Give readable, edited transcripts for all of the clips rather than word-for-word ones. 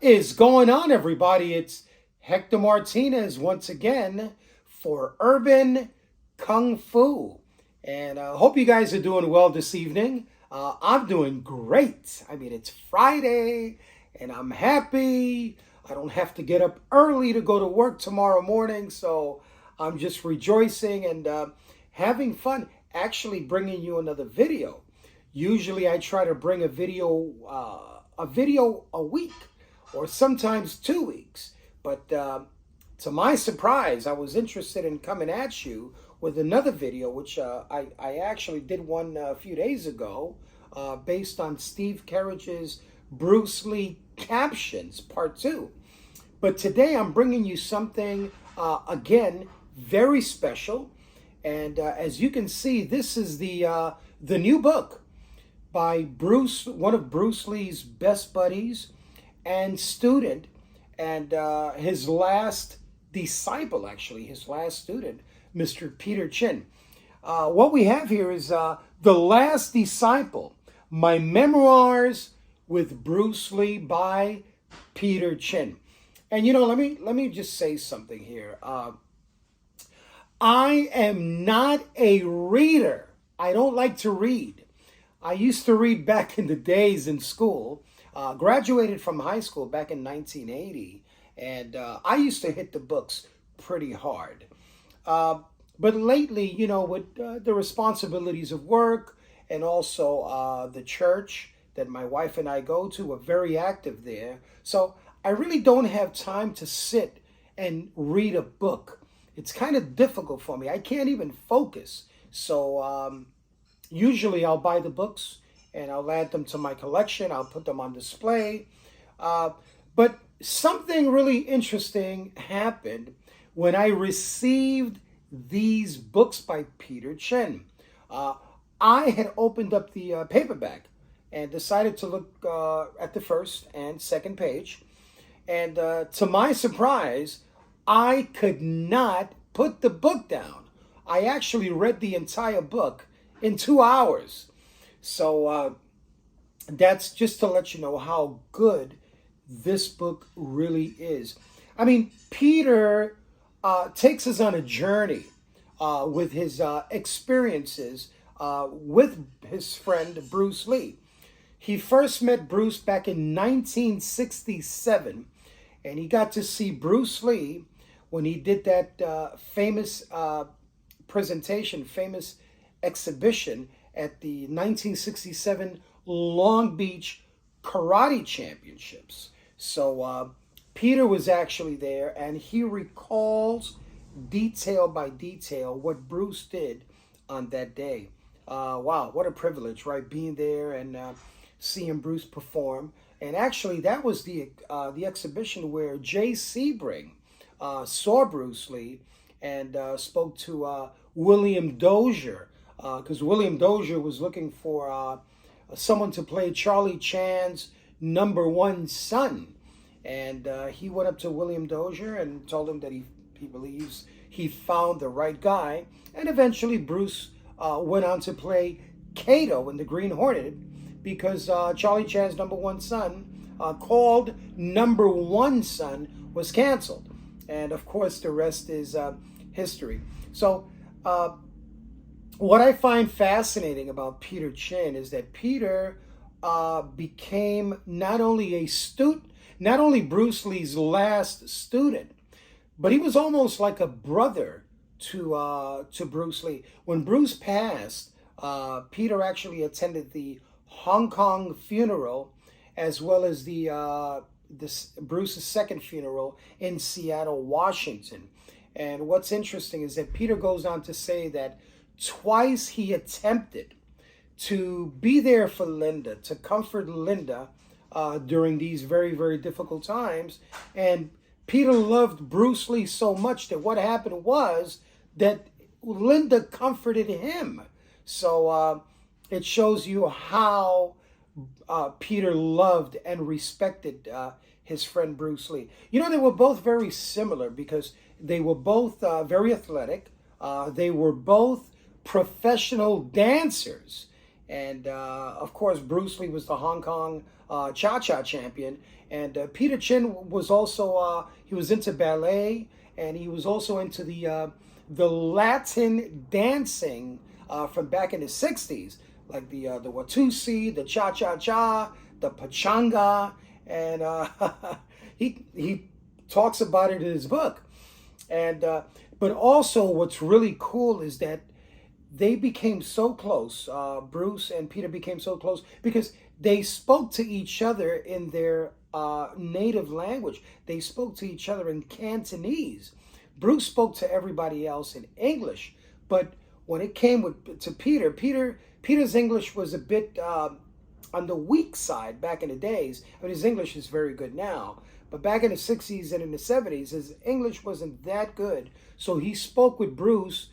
is going on, everybody? It's Hector Martinez once again for Urban Kung Fu. And I hope you guys are doing well this evening. I'm doing great. I mean, it's Friday and I'm happy. I don't have to get up early to go to work tomorrow morning. So I'm just rejoicing and having fun actually bringing you another video. Usually I try to bring a video a week or sometimes 2 weeks. But to my surprise, I was interested in coming at you with another video, which I actually did one a few days ago based on Steve Carriage's Bruce Lee captions, part 2. But today I'm bringing you something, again, very special. And as you can see, this is the new book by one of Bruce Lee's best buddies and student, and his last disciple, actually, his last student, Mr. Peter Chin. What we have here is The Last Disciple, My Memoirs with Bruce Lee by Peter Chin. And you know, let me just say something here. I am not a reader. I don't like to read. I used to read back in the days in school. Graduated from high school back in 1980, and I used to hit the books pretty hard. But lately, you know, with the responsibilities of work and also the church that my wife and I go to, we're very active there. So I really don't have time to sit and read a book. It's kind of difficult for me. I can't even focus. So usually I'll buy the books and I'll add them to my collection. I'll put them on display. But something really interesting happened when I received these books by Peter Chin. I had opened up the paperback and decided to look at the first and second page. And to my surprise, I could not put the book down. I actually read the entire book in 2 hours. So that's just to let you know how good this book really is. I mean, Peter takes us on a journey with his experiences with his friend Bruce Lee. He first met Bruce back in 1967, and he got to see Bruce Lee when he did that famous presentation, famous exhibition at the 1967 Long Beach Karate Championships. So Peter was actually there, and he recalls detail by detail what Bruce did on that day. Wow, what a privilege, right? Being there and seeing Bruce perform. And actually, that was the exhibition where Jay Sebring saw Bruce Lee and spoke to William Dozier, because William Dozier was looking for someone to play Charlie Chan's number one son. And he went up to William Dozier and told him that he believes he found the right guy. And eventually Bruce went on to play Kato in the Green Hornet because Charlie Chan's number one son, called Number One Son, was canceled. And of course, the rest is history. So what I find fascinating about Peter Chin is that Peter became not only Bruce Lee's last student, but he was almost like a brother to Bruce Lee. When Bruce passed, Peter actually attended the Hong Kong funeral, as well as Bruce's second funeral in Seattle, Washington. And what's interesting is that Peter goes on to say that twice he attempted to be there for Linda, to comfort Linda during these very, very difficult times. And Peter loved Bruce Lee so much that what happened was that Linda comforted him. So it shows you how Peter loved and respected his friend Bruce Lee. You know, they were both very similar because they were both very athletic. They were both professional dancers. And of course, Bruce Lee was the Hong Kong cha-cha champion. And Peter Chin was also, he was into ballet, and he was also into the Latin dancing from back in the 60s, like the Watusi, the cha-cha-cha, the pachanga, and he talks about it in his book. And but also what's really cool is that they became so close. Bruce and Peter became so close because they spoke to each other in their native language. They spoke to each other in Cantonese. Bruce spoke to everybody else in English, but when it came to Peter's English was a bit on the weak side back in the days. I mean, his English is very good now, but back in the 60s and in the 70s, his English wasn't that good. So he spoke with Bruce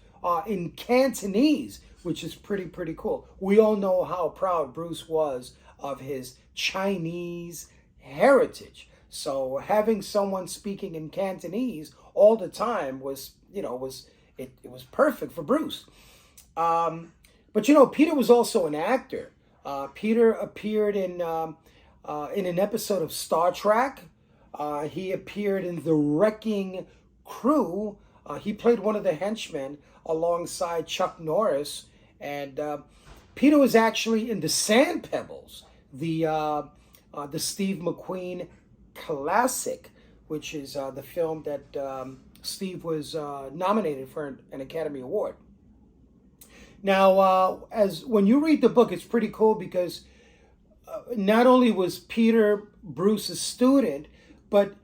in Cantonese, which is pretty cool. We all know how proud Bruce was of his Chinese heritage. So having someone speaking in Cantonese all the time was perfect for Bruce. But Peter was also an actor. Peter appeared in an episode of Star Trek. He appeared in The Wrecking Crew. He played one of the henchmen alongside Chuck Norris. And Peter was actually in The Sand Pebbles, the Steve McQueen classic, which is the film that Steve was nominated for an Academy Award. Now, as when you read the book, it's pretty cool because not only was Peter Bruce's student, but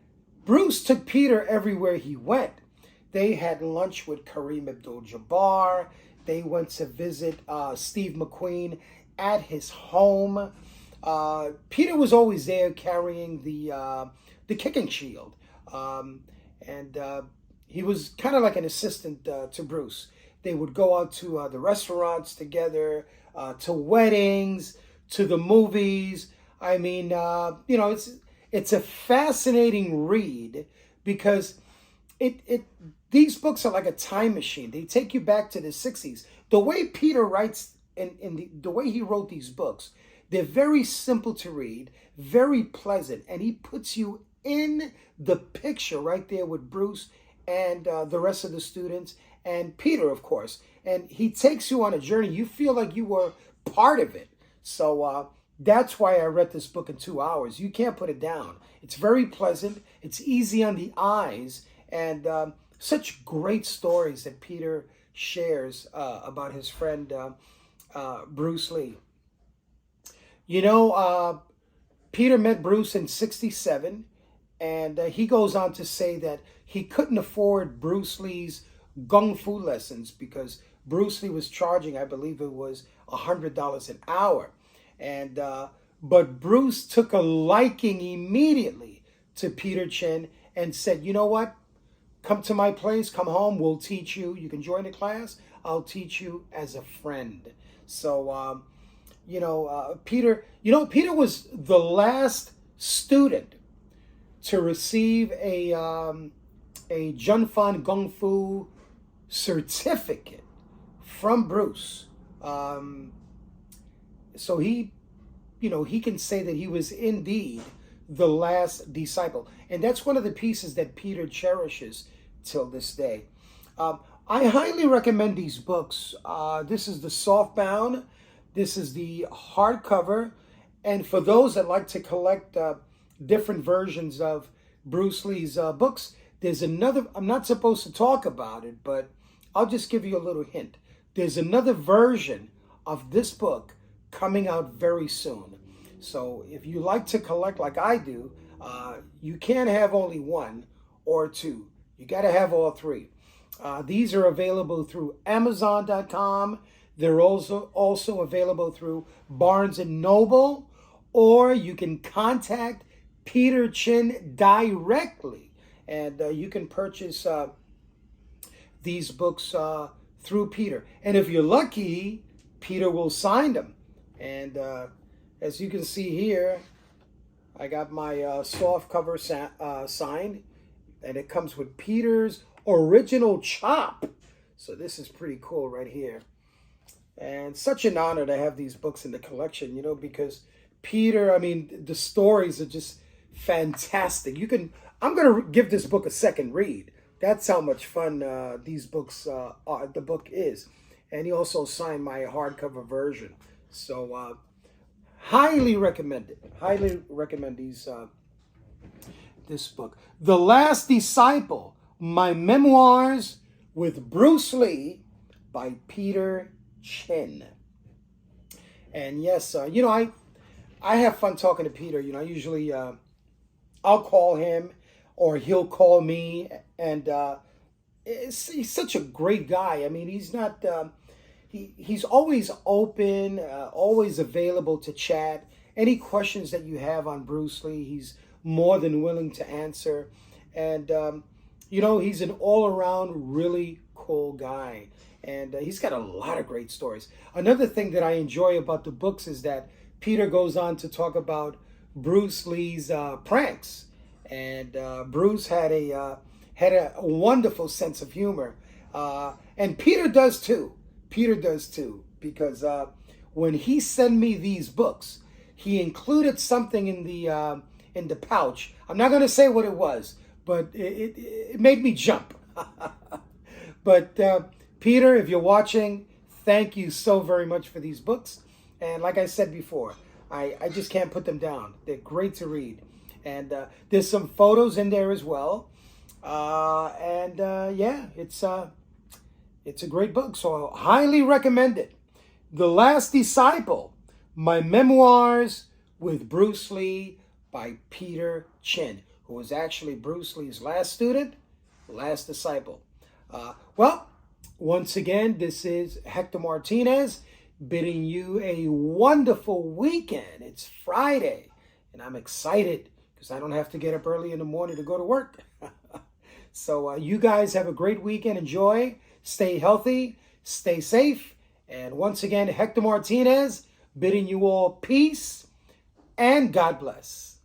Bruce took Peter everywhere he went. They had lunch with Kareem Abdul-Jabbar. They went to visit Steve McQueen at his home. Peter was always there carrying the kicking shield, and he was kind of like an assistant to Bruce. They would go out to the restaurants together, to weddings, to the movies. I mean, it's a fascinating read because these books are like a time machine. They take you back to the 60s. The way Peter writes and the way he wrote these books, they're very simple to read, very pleasant, and he puts you in the picture right there with Bruce and the rest of the students and Peter, of course. And he takes you on a journey. You feel like you were part of it. So that's why I read this book in 2 hours. You can't put it down. It's very pleasant. It's easy on the eyes. And such great stories that Peter shares about his friend Bruce Lee. Peter met Bruce in 1967, and he goes on to say that he couldn't afford Bruce Lee's Kung Fu lessons because Bruce Lee was charging, I believe it was $100 an hour. And but Bruce took a liking immediately to Peter Chin and said, you know what? Come to my place, come home, we'll teach you. You can join the class. I'll teach you as a friend. So, Peter was the last student to receive a Junfan Kung Fu certificate from Bruce. So he can say that he was indeed the last disciple. And that's one of the pieces that Peter cherishes till this day. I highly recommend these books. This is the softbound. This is the hardcover. And for those that like to collect different versions of Bruce Lee's books, there's another, I'm not supposed to talk about it, but I'll just give you a little hint. There's another version of this book coming out very soon. So if you like to collect like I do, you can't have only one or two. You got to have all three. These are available through Amazon.com. They're also available through Barnes & Noble, or you can contact Peter Chin directly, and you can purchase these books through Peter. And if you're lucky, Peter will sign them. And as you can see here, I got my soft cover signed, and it comes with Peter's original chop. So this is pretty cool right here. And such an honor to have these books in the collection, because Peter, I mean, the stories are just fantastic. I'm going to give this book a second read. That's how much fun these books are. The book is. And he also signed my hardcover version. So, highly recommend it. Highly recommend this book. The Last Disciple, My Memoirs with Bruce Lee by Peter Chin. And yes, I have fun talking to Peter. I usually I'll call him or he'll call me, and he's such a great guy. I mean, he's not he's always open, always available to chat. Any questions that you have on Bruce Lee, he's more than willing to answer. And he's an all-around really cool guy. And he's got a lot of great stories. Another thing that I enjoy about the books is that Peter goes on to talk about Bruce Lee's pranks. And Bruce had a wonderful sense of humor. And Peter does too. Peter does too. Because when he sent me these books, he included something in the pouch. I'm not going to say what it was, but it made me jump. But Peter, if you're watching, thank you so very much for these books. And like I said before, I just can't put them down. They're great to read. And there's some photos in there as well. Yeah, it's a great book. So I highly recommend it. The Last Disciple, My Memoirs with Bruce Lee by Peter Chin, who was actually Bruce Lee's last student, last disciple. Once again, this is Hector Martinez bidding you a wonderful weekend. It's Friday, and I'm excited because I don't have to get up early in the morning to go to work. So you guys have a great weekend. Enjoy. Stay healthy. Stay safe. And once again, Hector Martinez bidding you all peace and God bless.